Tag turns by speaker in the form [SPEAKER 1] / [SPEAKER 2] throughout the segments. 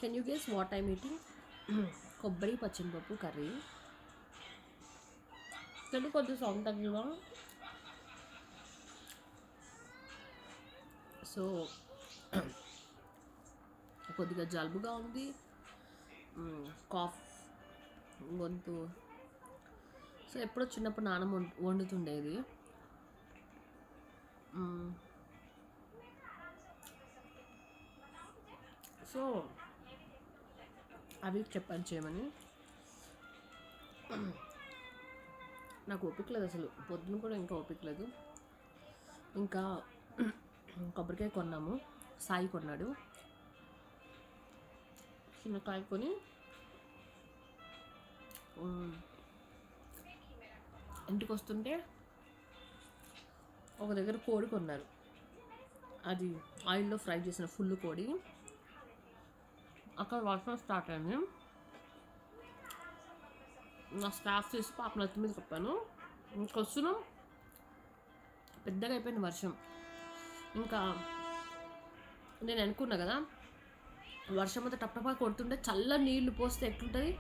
[SPEAKER 1] Can you guess what I'm eating? కొబ్బరి పచ్చనిపప్పు curry. Telugu కొద్దిగా sound తగ్గివా. So కొద్దిగా జలుబుగా ఉంది, కాఫ్, గొంతు. సో ఎప్పుడో చిన్నప్పుడు నాన్నమ్మ వండుతుండేది. సో అవి చెప్పాను చేయమని. నాకు ఓపిక లేదు అసలు, పొద్దున కూడా ఇంకా ఓపిక లేదు. ఇంకా కొబ్బరికాయ కొన్నాము, సాయి కొన్నాడు. చిన్నకాయ కొని ఇంటికి వస్తుంటే ఒక దగ్గర కోడి కొన్నారు. అది ఆయిల్లో ఫ్రై చేసిన ఫుల్ కోడి. అక్కడ వర్షం స్టార్ట్ అయింది. నా స్టాఫ్ చేసి పాప నెత్తి మీద కప్పాను. ఇంకొస్తున్నాం, పెద్దగా అయిపోయింది వర్షం. ఇంకా నేను అనుకున్నా కదా, వర్షం అంతా టప్పటప్పా కొడుతుంటే చల్ల నీళ్లు పోస్తే ఎట్లుంటుంది.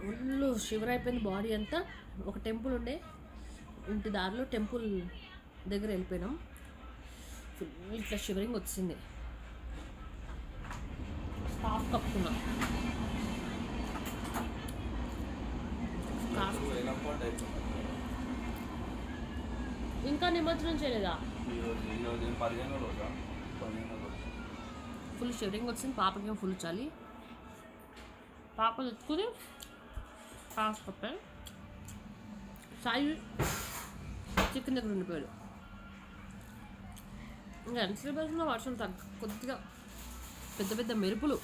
[SPEAKER 1] ఫుల్ షివర్ అయిపోయింది బాడీ అంతా. ఒక టెంపుల్ ఉండే, ఇంటి దారిలో టెంపుల్ దగ్గర వెళ్ళిపోయినాం. ఫుల్ ఇట్లా షివరింగ్ వచ్చింది. స్కార్ఫ్ కప్పుకున్నాం. ఇంకా నిమజ్జనం చేయలేదా? ఫుల్ షివరింగ్ వచ్చింది. పాపకి ఫుల్ చలి. పాప తెచ్చుకుని స్కార్ఫ్ కప్పాను. సాయి చికెన్ దగ్గర ఉండిపోయాడు. ఇంకా ఎంతసేపు వర్షం కొద్దిగా పెద్ద పెద్ద మెరుపులు.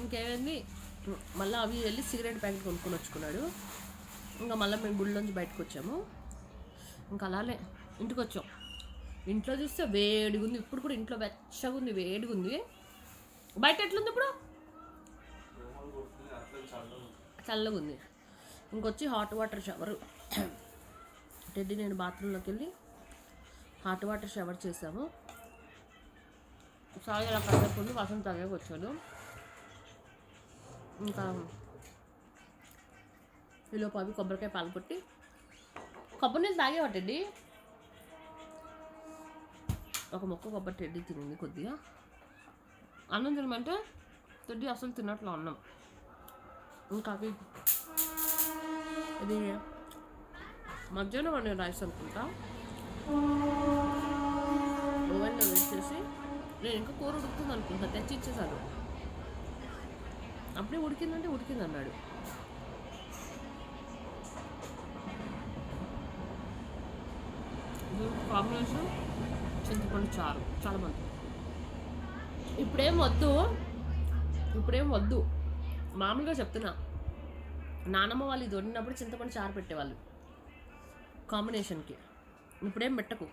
[SPEAKER 1] ఇంకేమైంది, మళ్ళీ అవి వెళ్ళి సిగరెట్ ప్యాకెట్ కొనుక్కొని వచ్చుకున్నాడు. ఇంకా మళ్ళీ మేము గుళ్ళోంచి బయటకు వచ్చాము. ఇంకా అలానే ఇంటికి వచ్చాం. ఇంట్లో చూస్తే వేడిగా ఉంది. ఇప్పుడు కూడా ఇంట్లో వెచ్చగా ఉంది, వేడిగా ఉంది. బయట ఎట్లుంది ఇప్పుడు? చల్లగా ఉంది. ఇంకొచ్చి హాట్ వాటర్ షవర్. టెడ్డీ నేను బాత్రూంలోకి వెళ్ళి హాట్ వాటర్ షవర్ చేసాము. సాయి అలా కట్టకుండా వాసన తాగాక వచ్చాడు. ఇంకా ఈలోపు అవి కొబ్బరికాయ పాలు కొట్టి కొబ్బరి నీళ్ళు తాగేవా టెడ్డీ? ఒక మొక్క కొబ్బరి టెడ్డీ తినింది కొద్దిగా. అన్నం తినమంటే టెడ్డీ అసలు తిన్నట్లు అన్నం. ఇంకా అవి ఇది మధ్యాహ్నం వండిన రైస్ అనుకుంటా ఓవెన్లో వేసేసి, నేను ఇంకా కూర ఉడుకుతుంది అనుకుంటా, తెచ్చి ఇచ్చేసాను. అప్పుడే ఉడికిందంటే ఉడికింది అన్నాడు. కాంబినేషన్ చింతపండు చారు చాలా మంది. ఇప్పుడేం వద్దు మామూలుగా చెప్తున్నా. నానమ్మ వాళ్ళు ఇది వండినప్పుడు చింతపండు చారు పెట్టేవాళ్ళు కాంబినేషన్కి. ఇప్పుడేం పెట్టకు,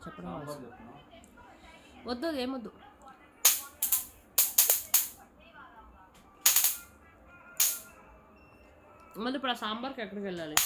[SPEAKER 1] చెప్పడం వద్దు, ఏమొద్దు. మళ్ళీ ఇప్పుడు ఆ సాంబార్కి ఎక్కడికి వెళ్ళాలి?